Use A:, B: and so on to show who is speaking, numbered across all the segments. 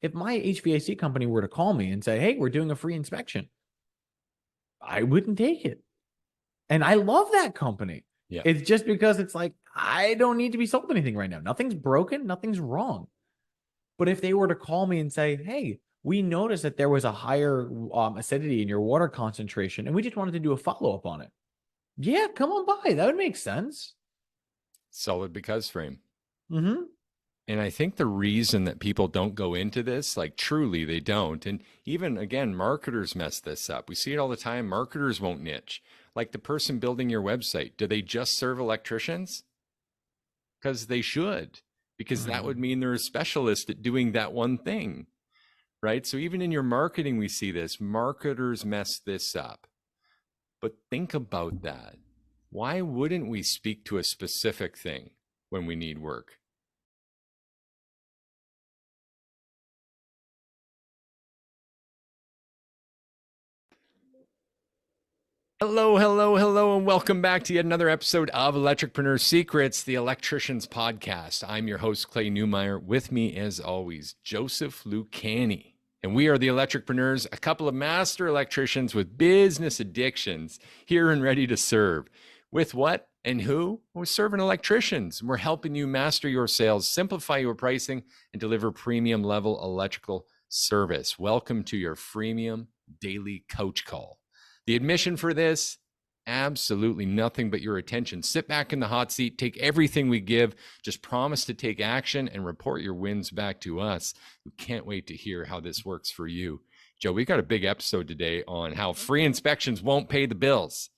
A: if my HVAC company were to call me and say, hey, we're doing a free inspection, I wouldn't take it. And I love that company.
B: Yeah.
A: It's just because it's like, I don't need to be sold anything right now. Nothing's broken. Nothing's wrong. But if they were to call me and say, hey, we noticed that there was a higher acidity in your water concentration, and we just wanted to do a follow-up on it. Yeah, come on by. That would make sense.
B: Solid because frame.
A: Mm-hmm.
B: And I think the reason that people don't go into this, like truly they don't. And even again, marketers mess this up. We see it all the time. Marketers won't niche. Like the person building your website, do they just serve electricians? Because they should, because that would mean they're a specialist at doing that one thing, right? So even in your marketing, we see this. Marketers mess this up. But think about that. Why wouldn't we speak to a specific thing when we need work? Hello, hello, hello, and welcome back to yet another episode of Electricpreneur Secrets, the Electricians Podcast. I'm your host, Clay Newmeyer. With me, as always, Joseph Lucani. And we are the Electricpreneurs, a couple of master electricians with business addictions, here and ready to serve. With what and who? We're serving electricians. We're helping you master your sales, simplify your pricing, and deliver premium level electrical service. Welcome to your freemium daily coach call. The admission for this, absolutely nothing but your attention. Sit back in the hot seat, take everything we give, just promise to take action and report your wins back to us. We can't wait to hear how this works for you. Joe, we got a big episode today on how free inspections won't pay the bills.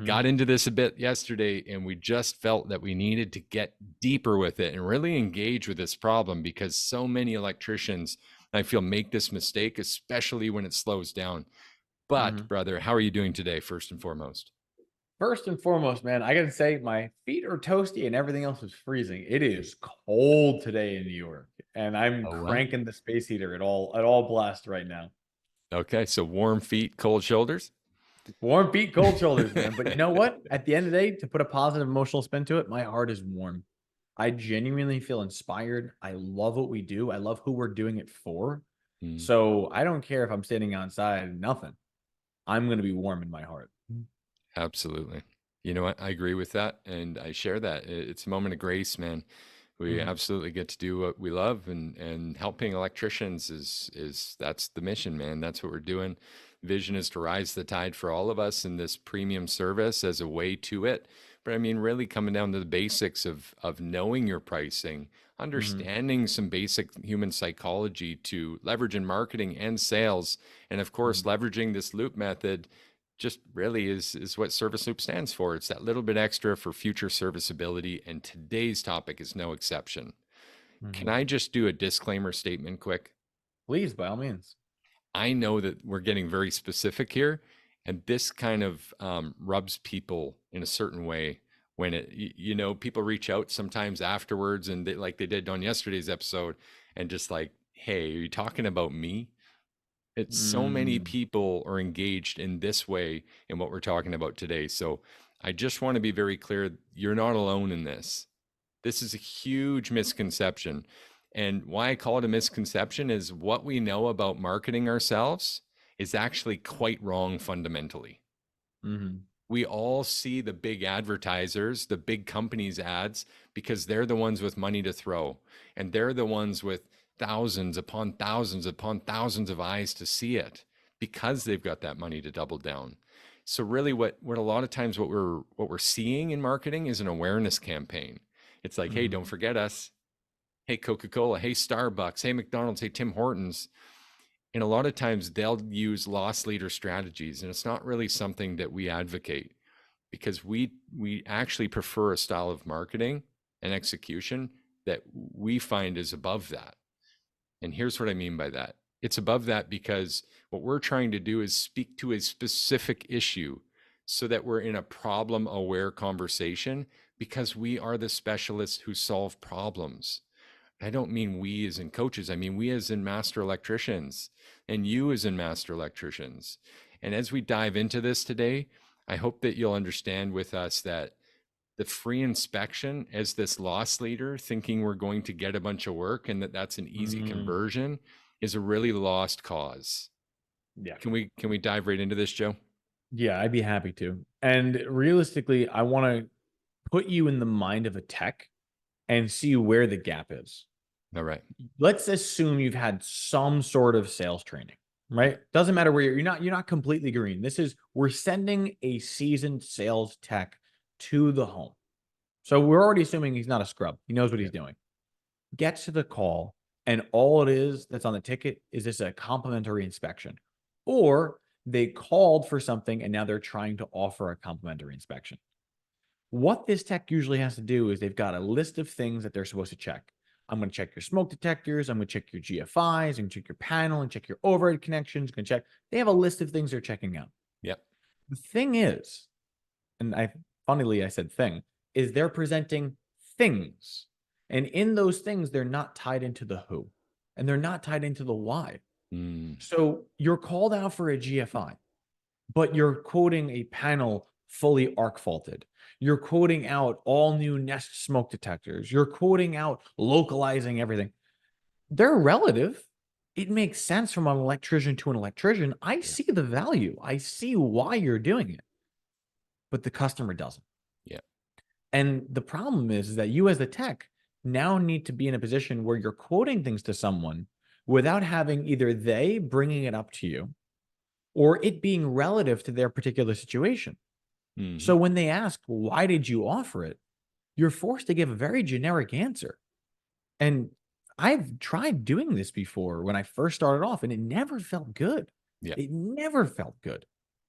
B: Got into this a bit yesterday, and we just felt that we needed to get deeper with it and really engage with this problem, because so many electricians, I feel, make this mistake, especially when it slows down. But brother, how are you doing today, first and foremost?
A: First and foremost, man, I gotta say my feet are toasty and everything else is freezing. It is cold today in New York, and I'm cranking the space heater at all blast right now.
B: Okay, so warm feet, cold shoulders.
A: Warm feet, cold shoulders, man. But you know what? At the end of the day, to put a positive emotional spin to it, my heart is warm. I genuinely feel inspired. I love what we do. I love who we're doing it for. So I don't care if I'm standing outside, nothing. I'm going to be warm in my heart.
B: Absolutely. You know what? I agree with that. And I share that. It's a moment of grace, man. We absolutely get to do what we love, and helping electricians is that's the mission, man. That's what we're doing. Vision is to rise the tide for all of us in this premium service as a way to it. But I mean, really coming down to the basics of knowing your pricing, understanding some basic human psychology to leverage in marketing and sales. And of course, leveraging this loop method just really is what Service Loop stands for. It's that little bit extra for future serviceability, and today's topic is no exception. Can I just do a disclaimer statement quick?
A: Please, by all means.
B: I know that we're getting very specific here, and this kind of rubs people in a certain way when people reach out sometimes afterwards, and like they did on yesterday's episode, and just like, hey, are you talking about me? It's so many people are engaged in this way in what we're talking about today. So I just want to be very clear. You're not alone in this. This is a huge misconception. And why I call it a misconception is what we know about marketing ourselves is actually quite wrong fundamentally. We all see the big advertisers, the big companies' ads, because they're the ones with money to throw. And they're the ones with thousands upon thousands upon thousands of eyes to see it, because they've got that money to double down. So really what a lot of times what we're seeing in marketing is an awareness campaign. It's like, hey, don't forget us. Hey, Coca-Cola. Hey, Starbucks. Hey, McDonald's. Hey, Tim Hortons. And a lot of times they'll use loss leader strategies, and it's not really something that we advocate, because we actually prefer a style of marketing and execution that we find is above that. And here's what I mean by that. It's above that because what we're trying to do is speak to a specific issue so that we're in a problem-aware conversation, because we are the specialists who solve problems. I don't mean we as in coaches. I mean we as in master electricians, and you as in master electricians. And as we dive into this today, I hope that you'll understand with us that the free inspection as this loss leader thinking we're going to get a bunch of work and that's an easy conversion is a really lost cause.
A: Yeah.
B: Can we dive right into this, Joe?
A: Yeah, I'd be happy to. And realistically, I want to put you in the mind of a tech and see where the gap is.
B: All right.
A: Let's assume you've had some sort of sales training, right? Doesn't matter where you're not completely green. This is we're sending a seasoned sales tech to the home. So we're already assuming he's not a scrub. He knows what
B: Yeah.
A: he's doing. Gets to the call, and all it is that's on the ticket is this a complimentary inspection. Or they called for something and now they're trying to offer a complimentary inspection. What this tech usually has to do is they've got a list of things that they're supposed to check. I'm going to check your smoke detectors. I'm going to check your GFIs. I'm going to check your panel and check your overhead connections. Going to check. They have a list of things they're checking out.
B: Yep.
A: The thing is, and funnily I said thing, is they're presenting things. And in those things, they're not tied into the who and they're not tied into the why.
B: Mm,
A: So you're called out for a GFI, but you're quoting a panel fully arc faulted. You're quoting out all new Nest smoke detectors. You're quoting out localizing everything. They're relative. It makes sense from an electrician to an electrician. I
B: yeah.
A: see the value. I see why you're doing it, but the customer doesn't.
B: Yeah.
A: And the problem is that you as the tech now need to be in a position where you're quoting things to someone without having either they bringing it up to you or it being relative to their particular situation.
B: Hmm.
A: So when they ask, why did you offer it? You're forced to give a very generic answer. And I've tried doing this before when I first started off, and it never felt good.
B: Yeah.
A: It never felt good.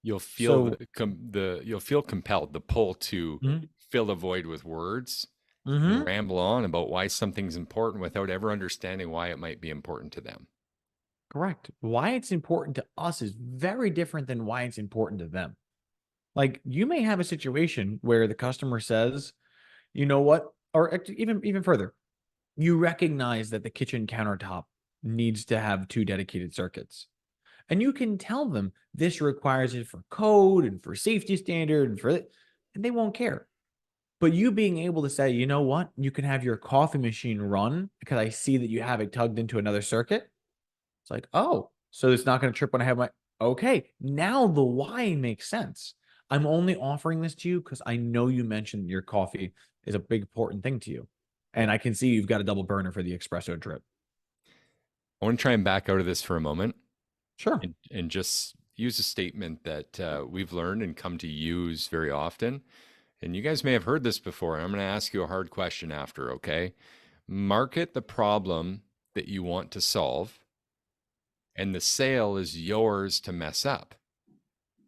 B: You'll feel
A: So,
B: you'll feel compelled, the pull to
A: mhm,
B: fill the void with words and
A: mhm,
B: ramble on about why something's important without ever understanding why it might be important to them.
A: correct. Why it's important to us is very different than why it's important to them. Like you may have a situation where the customer says, you know what, or even further, you recognize that the kitchen countertop needs to have two dedicated circuits. And you can tell them this requires it for code and for safety standard and they won't care. But you being able to say, you know what, you can have your coffee machine run because I see that you have it tugged into another circuit. It's like, oh, so it's not going to trip when I have my, okay, now the why makes sense. I'm only offering this to you because I know you mentioned your coffee is a big important thing to you.
B: Yeah.
A: And I can see you've got a double burner for the espresso drip.
B: I want to try and back out of this for a moment
A: Sure.
B: and just use a statement that we've learned and come to use very often. And you guys may have heard this before. I'm going to ask you a hard question after, okay? Market the problem that you want to solve, and the sale is yours to mess up.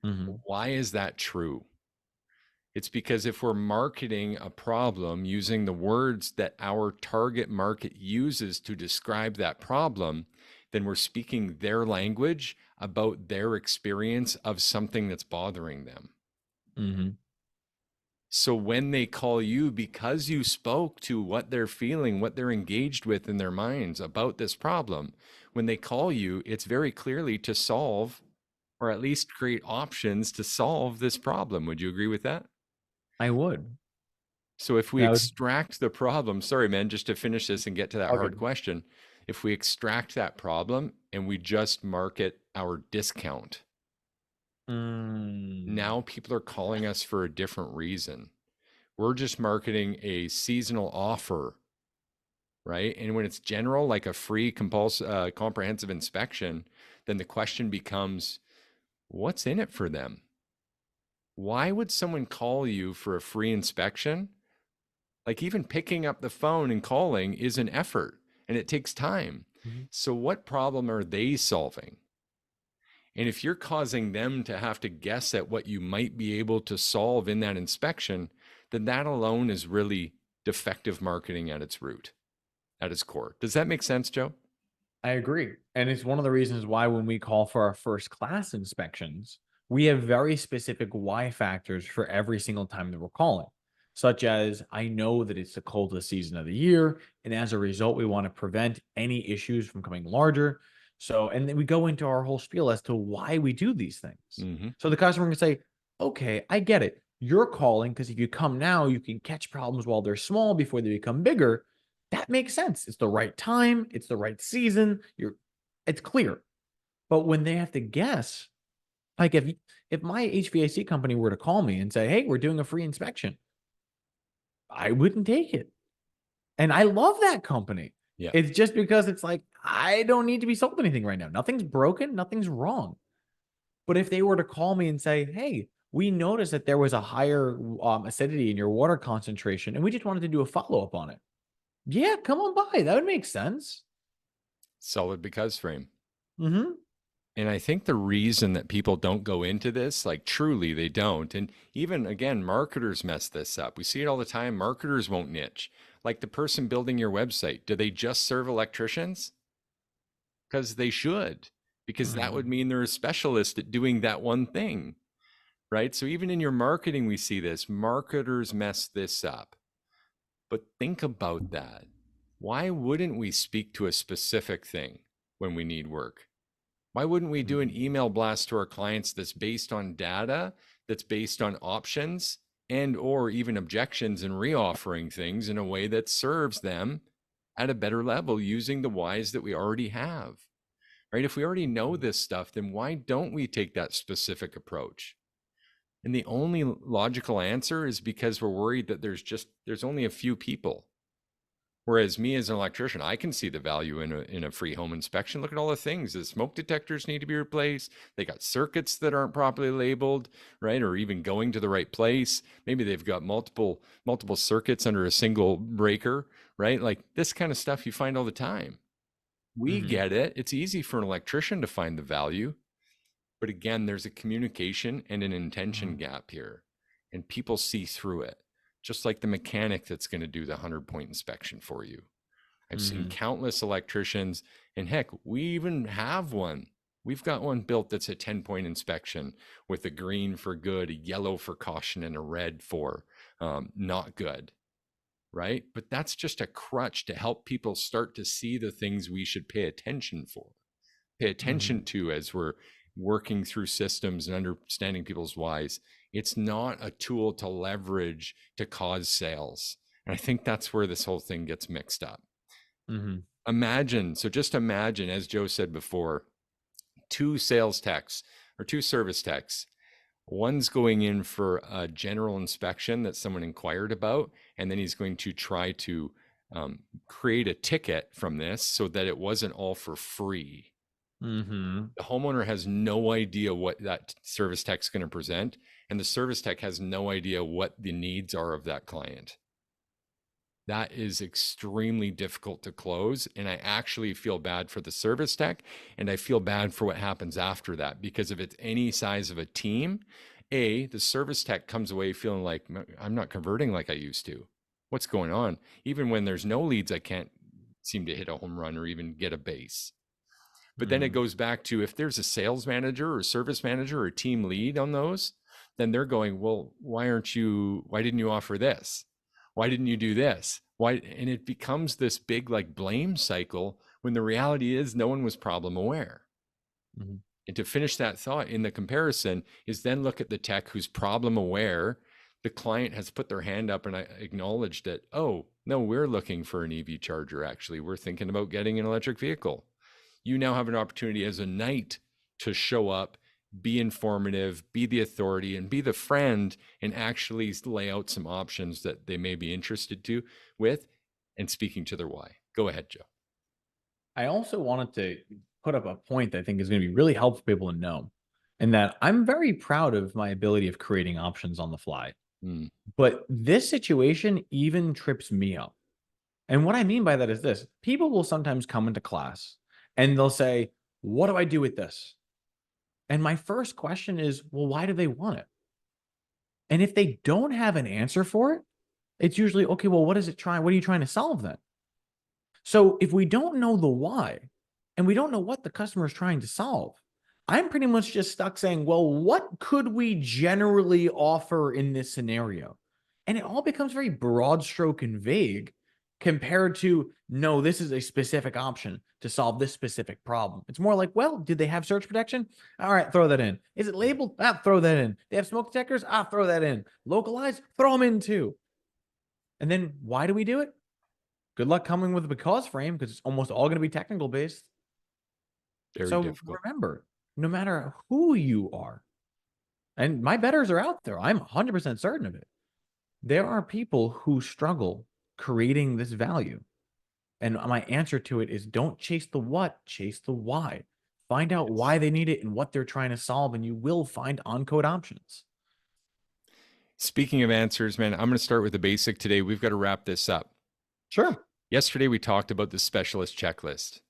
A: Hmm.
B: Why is that true? It's because if we're marketing a problem using the words that our target market uses to describe that problem, then we're speaking their language about their experience of something that's bothering them.
A: Hmm.
B: So when they call you because you spoke to what they're feeling, what they're engaged with in their minds about this problem, when they call you, it's very clearly to solve or at least create options to solve this problem. Would you agree with that?
A: I would.
B: So if we
A: That would,
B: extract the problem, sorry, man, just to finish this and get to that
A: okay.
B: hard question. If we extract that problem and we just market our discount,
A: Mm,
B: now people are calling us for a different reason. We're just marketing a seasonal offer, right? And when it's general, like a free comprehensive inspection, then the question becomes, what's in it for them? Why would someone call you for a free inspection? Like even picking up the phone and calling is an effort and it takes time.
A: mhm.
B: So what problem are they solving? And if you're causing them to have to guess at what you might be able to solve in that inspection, then that alone is really defective marketing at its root, at its core. Does that make sense, Joe?
A: I agree. And it's one of the reasons why when we call for our first class inspections, we have very specific why factors for every single time that we're calling, such as I know that it's the coldest season of the year. And as a result, we want to prevent any issues from coming larger. So, and then we go into our whole spiel as to why we do these things.
B: Mm-hmm.
A: So the customer can say, okay, I get it. You're calling because if you come now, you can catch problems while they're small before they become bigger. That makes sense. It's the right time. It's the right season. You're it's clear. But when they have to guess, like if my HVAC company were to call me and say, "Hey, we're doing a free inspection," I wouldn't take it. And I love that company.
B: Yeah.
A: It's just because it's like, I don't need to be sold anything right now. Nothing's broken, nothing's wrong. But if they were to call me and say, "Hey, we noticed that there was a higher acidity in your water concentration, and we just wanted to do a follow-up on it." Yeah, come on by. That would make sense.
B: Solid because frame.
A: Mhm.
B: And I think the reason that people don't go into this, like truly they don't, and even again, marketers mess this up. We see it all the time. Marketers won't niche. Like the person building your website, do they just serve electricians? Because they should, because that would
A: Mhm.
B: mean they're a specialist at doing that one thing, right? So even in your marketing, we see this. Marketers mess this up. But think about that. Why wouldn't we speak to a specific thing when we need work? Why wouldn't we do an
A: Mhm.
B: email blast to our clients that's based on data, that's based on options and or even objections, and reoffering things in a way that serves them at a better level using the whys that we already have, right? If we already know this stuff, then why don't we take that specific approach? And the only logical answer is because we're worried that there's only a few people. Whereas me as an electrician, I can see the value in a free home inspection. Look at all the things. The smoke detectors need to be replaced. They got circuits that aren't properly labeled, right? Or even going to the right place. Maybe they've got multiple circuits under a single breaker, right? Like this kind of stuff you find all the time. We
A: Mhm.
B: get it. It's easy for an electrician to find the value. But again, there's a communication and an intention
A: Mhm.
B: gap here, and people see through it, just like the mechanic that's going to do the 100-point inspection for you. I've seen
A: Mhm.
B: countless electricians, and heck, we even have one. We've got one built that's a 10-point inspection with a green for good, a yellow for caution, and a red for not good, right? But that's just a crutch to help people start to see the things we should pay attention
A: Mhm.
B: to as we're working through systems and understanding people's whys. It's not a tool to leverage to cause sales. And I think that's where this whole thing gets mixed up.
A: Mhm.
B: Just imagine, as Joe said before, two sales techs or two service techs. One's going in for a general inspection that someone inquired about, and then he's going to try to create a ticket from this so that it wasn't all for free.
A: Mhm.
B: The homeowner has no idea what that service tech is going to present, and the service tech has no idea what the needs are of that client. That is extremely difficult to close. And I actually feel bad for the service tech, and I feel bad for what happens after that, because if it's any size of a team, the service tech comes away feeling like I'm not converting like I used to. What's going on? Even when there's no leads, I can't seem to hit a home run or even get a base. But then it
A: Mhm.
B: goes back to, if there's a sales manager or service manager or team lead on those, then they're going, well, why didn't you offer this? Why didn't you do this? Why? And it becomes this big like blame cycle when the reality is no one was problem aware.
A: Mhm.
B: And to finish that thought in the comparison is then look at the tech who's problem aware. The client has put their hand up and I acknowledged that, oh, no, we're looking for an EV charger. Actually, we're thinking about getting an electric vehicle. You now have an opportunity as a knight to show up, be informative, be the authority, and be the friend, and actually lay out some options that they may be interested with, and speaking to their why. Go ahead, Joe.
A: I also wanted to put up a point that I think is going to be really helpful for people to know, and that I'm very proud of my ability of creating options on the fly.
B: Mm,
A: But this situation even trips me up. And what I mean by that is this: people will sometimes come into class and they'll say, "What do I do with this?" And my first question is, well, why do they want it? And if they don't have an answer for it, it's usually, okay, well, what are you trying to solve then? So if we don't know the why and we don't know what the customer is trying to solve, I'm pretty much just stuck saying, well, what could we generally offer in this scenario? And it all becomes very broad stroke and vague compared to, no, this is a specific option to solve this specific problem. It's more like, well, did they have surge protection? All right, throw that in. Is it labeled? Ah, throw that in. They have smoke detectors? Ah, throw that in. Localized? Throw them in too. And then why do we do it? Good luck coming with a because frame because it's almost all going to be technical based.
B: Very
A: So
B: difficult.
A: remember, no matter who you are, and my betters are out there, I'm 100% certain of it. There are people who struggle creating this value. And my answer to it is don't chase the what, chase the why. Find out
B: Yes.
A: why they need it and what they're trying to solve, and you will find on-code options.
B: Speaking of answers, man, I'm going to start with the basic today. We've got to wrap this up.
A: Sure.
B: Yesterday, we talked about the specialist checklist.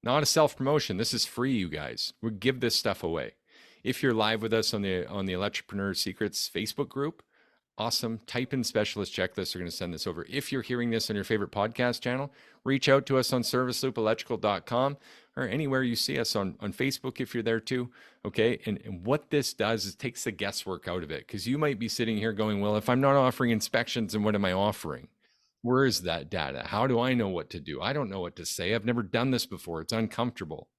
B: Not a self-promotion. This is free, you guys. We give this stuff away. If you're live with us on the Electricpreneur Secrets Facebook group, awesome. Type in specialist checklist. We're going to send this over. If you're hearing this on your favorite podcast channel, reach out to us on serviceloop.electrical.com or anywhere you see us on Facebook if you're there too. Okay. And what this does is takes the guesswork out of it, because you might be sitting here going, well, if I'm not offering inspections, then what am I offering? Where is that data? How do I know what to do? I don't know what to say. I've never done this before. It's uncomfortable.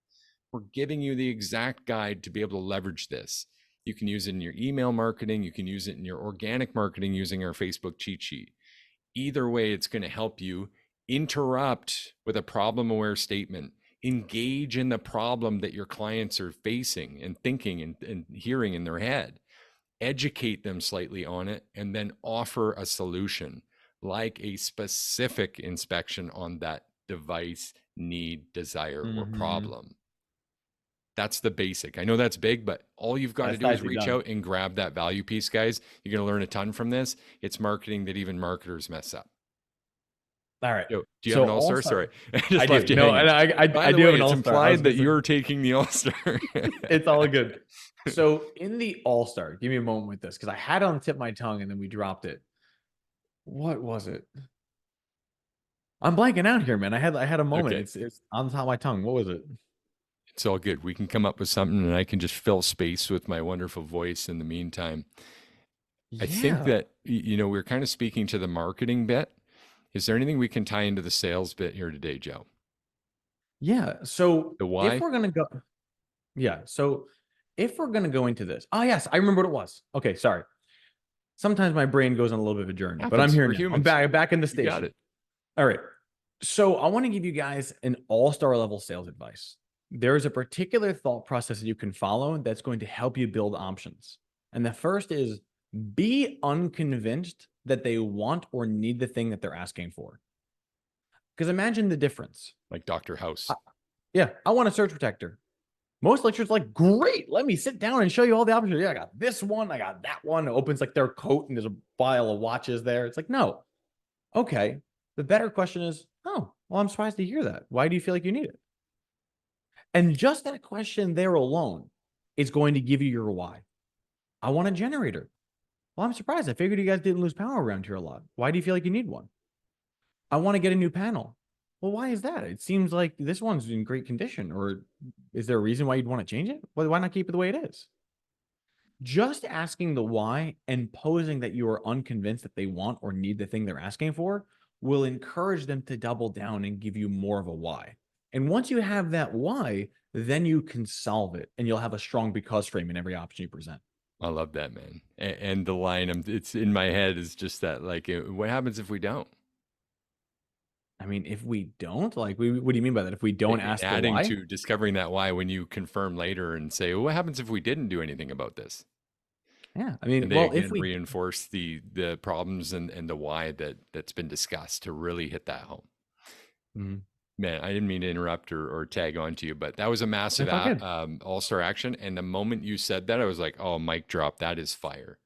B: We're giving you the exact guide to be able to leverage this. You can use it in your email marketing. You can use it in your organic marketing using our Facebook cheat sheet. Either way, it's going to help you interrupt with a problem aware statement, engage in the problem that your clients are facing and thinking and hearing in their head, educate them slightly on it, and then offer a solution like a specific inspection on that device, need, desire, or problem. That's the basic. I know that's big, but all you've got to do is reach out and grab that value piece, guys. You're going to learn a ton from this. It's marketing that even marketers mess up.
A: All right.
B: Yo, do you have an all-star? Sorry. I just left
A: do.
B: you
A: No,
B: hanging.
A: I do have an all-star.
B: It's implied that you're taking the all-star.
A: It's all good. So in the all-star, give me a moment with this, because I had it on the tip of my tongue and then we dropped it. What was it? I'm blanking out here, man. I had a moment.
B: Okay.
A: It's on the top of my tongue. What was it?
B: It's all good. We can come up with something and I can just fill space with my wonderful voice in the meantime. I think that, we're kind of speaking to the marketing bit. Is there anything we can tie into the sales bit here today, Joe?
A: Yeah. So
B: the why?
A: If we're going to go, So if we're going to go into this, yes, I remember what it was. Okay. Sorry. Sometimes my brain goes on a little bit of a journey, but I'm here now. I'm back in the station.
B: Got it.
A: All right. So I want to give you guys an all-star level sales advice. There is a particular thought process that you can follow that's going to help you build options. And the first is be unconvinced that they want or need the thing that they're asking for. Because imagine the difference.
B: Like Dr. House.
A: I want a surge protector. Most lecturers are like, great, let me sit down and show you all the options. Yeah, I got this one, I got that one. It opens like their coat and there's a pile of watches there. It's like, no. Okay. The better question is, oh, well, I'm surprised to hear that. Why do you feel like you need it? And just that question there alone is going to give you your why. I want a generator. Well, I'm surprised. I figured you guys didn't lose power around here a lot. Why do you feel like you need one? I want to get a new panel. Well, why is that? It seems like this one's in great condition. Or is there a reason why you'd want to change it? Well, why not keep it the way it is? Just asking the why and posing that you are unconvinced that they want or need the thing they're asking for will encourage them to double down and give you more of a why. And once you have that why, then you can solve it and you'll have a strong because frame in every option you present.
B: I love that, man. And the line, it's in my head, is just that, like, what happens if we don't?
A: I mean, if we don't, like, what do you mean by that? If we don't ask the why?
B: Adding to discovering that why when you confirm later and say, well, what happens if we didn't do anything about this?
A: Yeah, I mean,
B: and they if we reinforce the problems and the why that's been discussed to really hit that home. Mm-hmm. Man, I didn't mean to interrupt or tag on to you, but that was a massive all-star action. And the moment you said that, I was like, oh, mic drop. That is fire.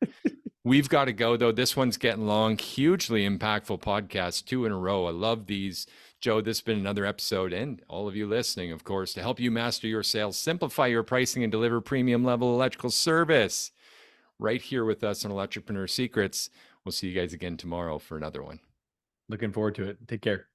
B: We've got to go, though. This one's getting long. Hugely impactful podcast, 2 in a row. I love these. Joe, this has been another episode, and all of you listening, of course, to help you master your sales, simplify your pricing, and deliver premium level electrical service. Right here with us on Electricpreneur Secrets. We'll see you guys again tomorrow for another one.
A: Looking forward to it. Take care.